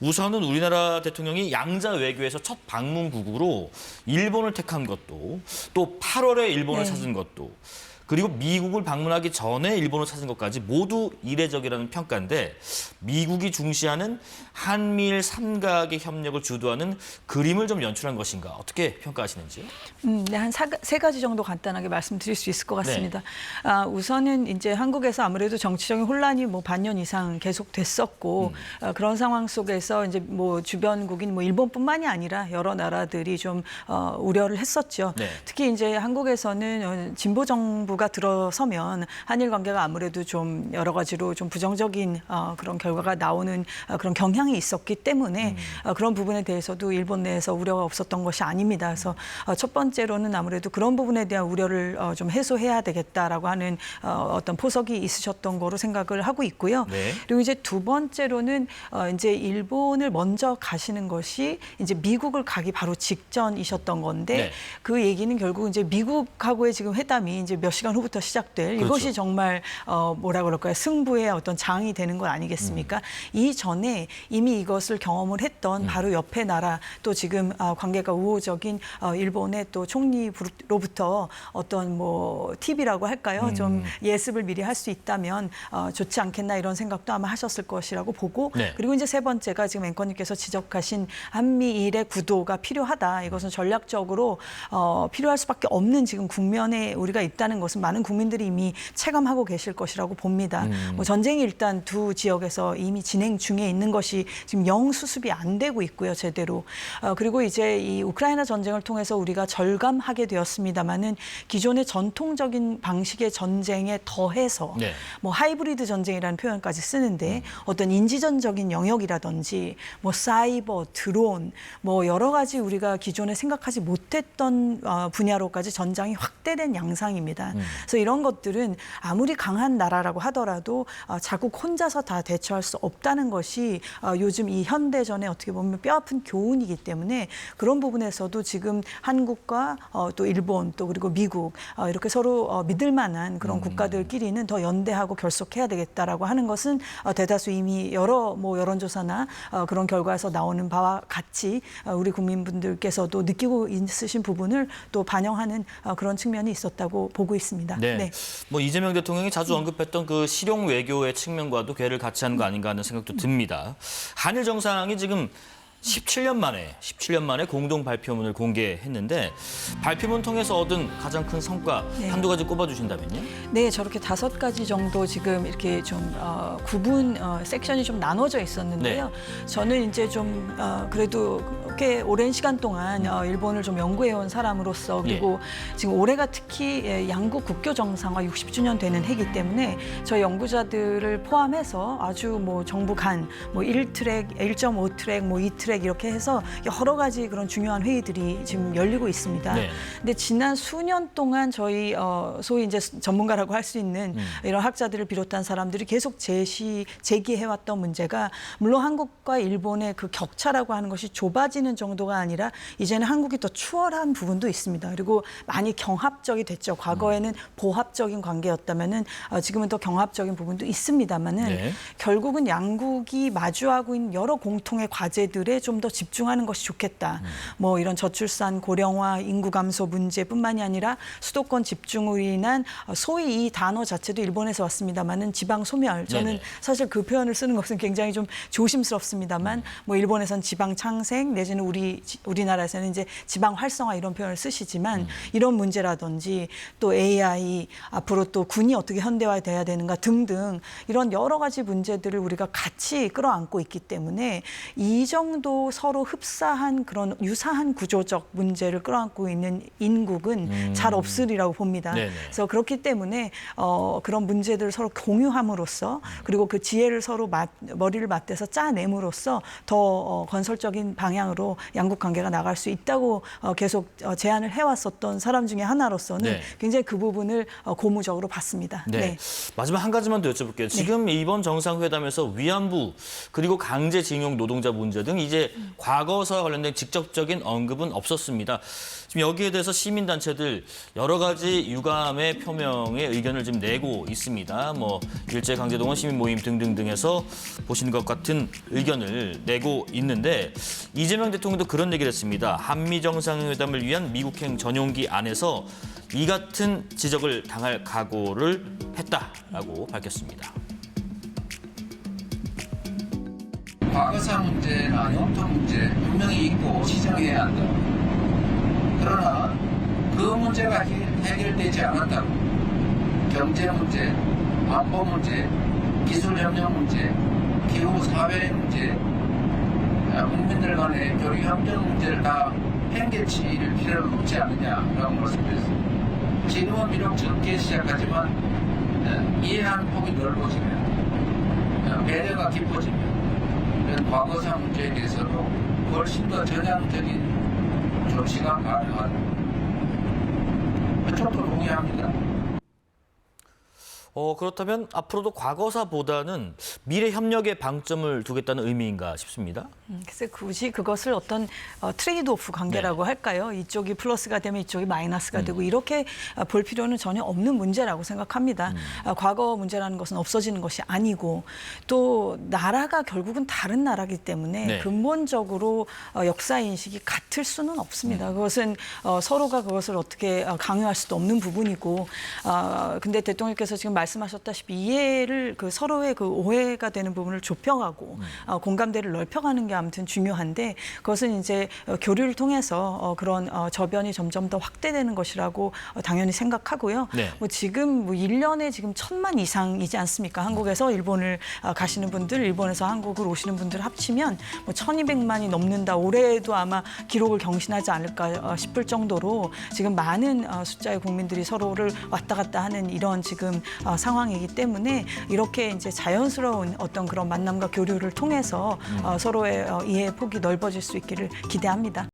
우선은 우리나라 대통령이 양자 외교에서 첫 방문국으로 일본을 택한 것도 또 8월에 일본을 찾은 것도 그리고 미국을 방문하기 전에 일본을 찾은 것까지 모두 이례적이라는 평가인데 미국이 중시하는 한미일 삼각의 협력을 주도하는 그림을 좀 연출한 것인가 어떻게 평가하시는지요? 네, 한 세 가지 정도 간단하게 말씀드릴 수 있을 것 같습니다. 우선은 이제 한국에서 아무래도 정치적인 혼란이 뭐 반년 이상 계속됐었고 그런 상황 속에서 이제 뭐 주변국인 뭐 일본뿐만이 아니라 여러 나라들이 좀 우려를 했었죠. 네. 특히 이제 한국에서는 진보 정부가 들어서면 한일 관계가 아무래도 좀 여러 가지로 좀 부정적인 그런 결과가 나오는 그런 경향이 있었기 때문에 그런 부분에 대해서도 일본 내에서 우려가 없었던 것이 아닙니다. 그래서 첫 번째로는 아무래도 그런 부분에 대한 우려를 좀 해소해야 되겠다라고 하는 어떤 포석이 있으셨던 거로 생각을 하고 있고요. 네. 그리고 이제 두 번째로는 이제 일본을 먼저 가시는 것이 이제 미국을 가기 바로 직전이셨던 건데 네. 그 얘기는 결국 이제 미국하고의 지금 회담이 이제 몇 시간 후부터 시작될 그렇죠. 이것이 정말 뭐라 그럴까요? 승부의 어떤 장이 되는 것 아니겠습니까? 이전에 이미 이것을 경험을 했던 바로 옆에 나라 또 지금 관계가 우호적인 일본의 또 총리로부터 어떤 뭐 팁이라고 할까요? 좀 예습을 미리 할 수 있다면 좋지 않겠나 이런 생각도 아마 하셨을 것이라고 보고 네. 그리고 이제 세 번째가 지금 앵커님께서 지적하신 한미일의 구도가 필요하다. 이것은 전략적으로 필요할 수밖에 없는 지금 국면에 우리가 있다는 것은 많은 국민들이 이미 체감하고 계실 것이라고 봅니다. 뭐 전쟁이 일단 두 지역에서 이미 진행 중에 있는 것이 지금 영 수습이 안 되고 있고요, 제대로. 그리고 이제 이 우크라이나 전쟁을 통해서 우리가 절감하게 되었습니다만은 기존의 전통적인 방식의 전쟁에 더해서 네. 뭐 하이브리드 전쟁이라는 표현까지 쓰는데 어떤 인지전적인 영역이라든지 뭐 사이버, 드론 뭐 여러 가지 우리가 기존에 생각하지 못했던 분야로까지 전장이 확대된 양상입니다. 그래서 이런 것들은 아무리 강한 나라라고 하더라도 자국 혼자서 다 대처할 수 없다는 것이 요즘 이 현대전에 어떻게 보면 뼈아픈 교훈이기 때문에 그런 부분에서도 지금 한국과 또 일본 또 그리고 미국 이렇게 서로 믿을 만한 그런 국가들끼리는 더 연대하고 결속해야 되겠다라고 하는 것은 대다수 이미 여러 뭐 여론조사나 그런 결과에서 나오는 바와 같이 우리 국민분들께서도 느끼고 있으신 부분을 또 반영하는 그런 측면이 있었다고 보고 있습니다. 네. 네. 뭐 이재명 대통령이 자주 언급했던 그 실용 외교의 측면과도 궤를 같이 하는 거 아닌가 하는 생각도 듭니다. 한일 정상이 지금 17년 만에 공동 발표문을 공개했는데 발표문 통해서 얻은 가장 큰 성과 한두 가지 꼽아주신다면요? 네, 저렇게 5가지 정도 지금 이렇게 좀 구분 섹션이 좀 나눠져 있었는데요. 저는 이제 좀 그래도 꽤 오랜 시간 동안 일본을 좀 연구해온 사람으로서 그리고 지금 올해가 특히 양국 국교 정상화 60주년 되는 해이기 때문에 저희 연구자들을 포함해서 아주 뭐 정부 간 뭐 1트랙, 1.5트랙, 뭐 2트랙 이렇게 해서 여러 가지 그런 중요한 회의들이 지금 열리고 있습니다. 네. 근데 지난 수년 동안 저희 소위 이제 전문가라고 할 수 있는 이런 학자들을 비롯한 사람들이 계속 제기해왔던 문제가 물론 한국과 일본의 그 격차라고 하는 것이 좁아지는 정도가 아니라 이제는 한국이 더 추월한 부분도 있습니다. 그리고 많이 경합적이 됐죠. 과거에는 보합적인 관계였다면은 지금은 더 경합적인 부분도 있습니다만은 결국은 양국이 마주하고 있는 여러 공통의 과제들에 좀 더 집중하는 것이 좋겠다. 뭐 이런 저출산, 고령화, 인구 감소 문제뿐만이 아니라 수도권 집중으로 인한 소위 이 단어 자체도 일본에서 왔습니다만은 지방 소멸. 저는 사실 그 표현을 쓰는 것은 굉장히 좀 조심스럽습니다만 뭐 일본에서는 지방 창생 내지는 우리나라에서는 이제 지방 활성화 이런 표현을 쓰시지만 이런 문제라든지 또 AI 앞으로 또 군이 어떻게 현대화돼야 되는가 등등 이런 여러 가지 문제들을 우리가 같이 끌어안고 있기 때문에 이 정도 서로 흡사한 그런 유사한 구조적 문제를 끌어안고 있는 인국은 잘 없으리라고 봅니다. 그래서 그렇기 때문에 그런 문제들을 서로 공유함으로써 그리고 그 지혜를 서로 머리를 맞대서 짜냄으로써 더 건설적인 방향으로 양국 관계가 나갈 수 있다고 계속 제안을 해왔었던 사람 중에 하나로서는 굉장히 그 부분을 고무적으로 봤습니다. 마지막 한 가지만 더 여쭤볼게요. 지금 이번 정상회담에서 위안부 그리고 강제징용 노동자 문제 등 이제 이제 과거사와 관련된 직접적인 언급은 없었습니다. 지금 여기에 대해서 시민단체들 여러 가지 유감의 표명의 의견을 지금 내고 있습니다. 뭐 일제강제동원 시민모임 등등등에서 보시는 것 같은 의견을 내고 있는데 이재명 대통령도 그런 얘기를 했습니다. 한미 정상회담을 위한 미국행 전용기 안에서 이 같은 지적을 당할 각오를 했다라고 밝혔습니다. 과거사 문제나 영토 문제 분명히 있고 시정해야 한다. 그러나 그 문제가 해결되지 않았다고 경제 문제, 안보 문제, 기술 협력 문제, 기후 사회 문제, 국민들 간의 교류 협력 문제를 다 행개칠 필요는 없지 않느냐라고 말씀드렸습니다. 지금은 비록 적게 시작하지만 이해하는 폭이 넓어지면 배려가 깊어지면 이런 과거사 문제에 대해서도 훨씬 더 전향적인 조치가 가능한 그쪽도 동의합니다. 그렇다면 앞으로도 과거사보다는 미래 협력에 방점을 두겠다는 의미인가 싶습니다. 글쎄 굳이 그것을 어떤 트레이드오프 관계라고 할까요? 이쪽이 플러스가 되면 이쪽이 마이너스가 되고 이렇게 볼 필요는 전혀 없는 문제라고 생각합니다. 과거 문제라는 것은 없어지는 것이 아니고 또 나라가 결국은 다른 나라이기 때문에 네. 근본적으로 역사 인식이 같을 수는 없습니다. 그것은 서로가 그것을 어떻게 강요할 수도 없는 부분이고 근데 대통령께서 지금 말씀하셨다시피 이해를 서로의 그 오해가 되는 부분을 좁혀가고 공감대를 넓혀가는 게 아무튼 중요한데 그것은 이제 교류를 통해서 그런 저변이 점점 더 확대되는 것이라고 당연히 생각하고요. 네. 뭐 지금 뭐 1년에 지금 1,000만 이상이지 않습니까? 한국에서 일본을 가시는 분들, 일본에서 한국을 오시는 분들 합치면 뭐 1,200만이 넘는다. 올해도 아마 기록을 경신하지 않을까 싶을 정도로 지금 많은 숫자의 국민들이 서로를 왔다 갔다 하는 이런 지금 상황이기 때문에 이렇게 이제 자연스러운 어떤 그런 만남과 교류를 통해서 서로의 이해의 폭이 넓어질 수 있기를 기대합니다.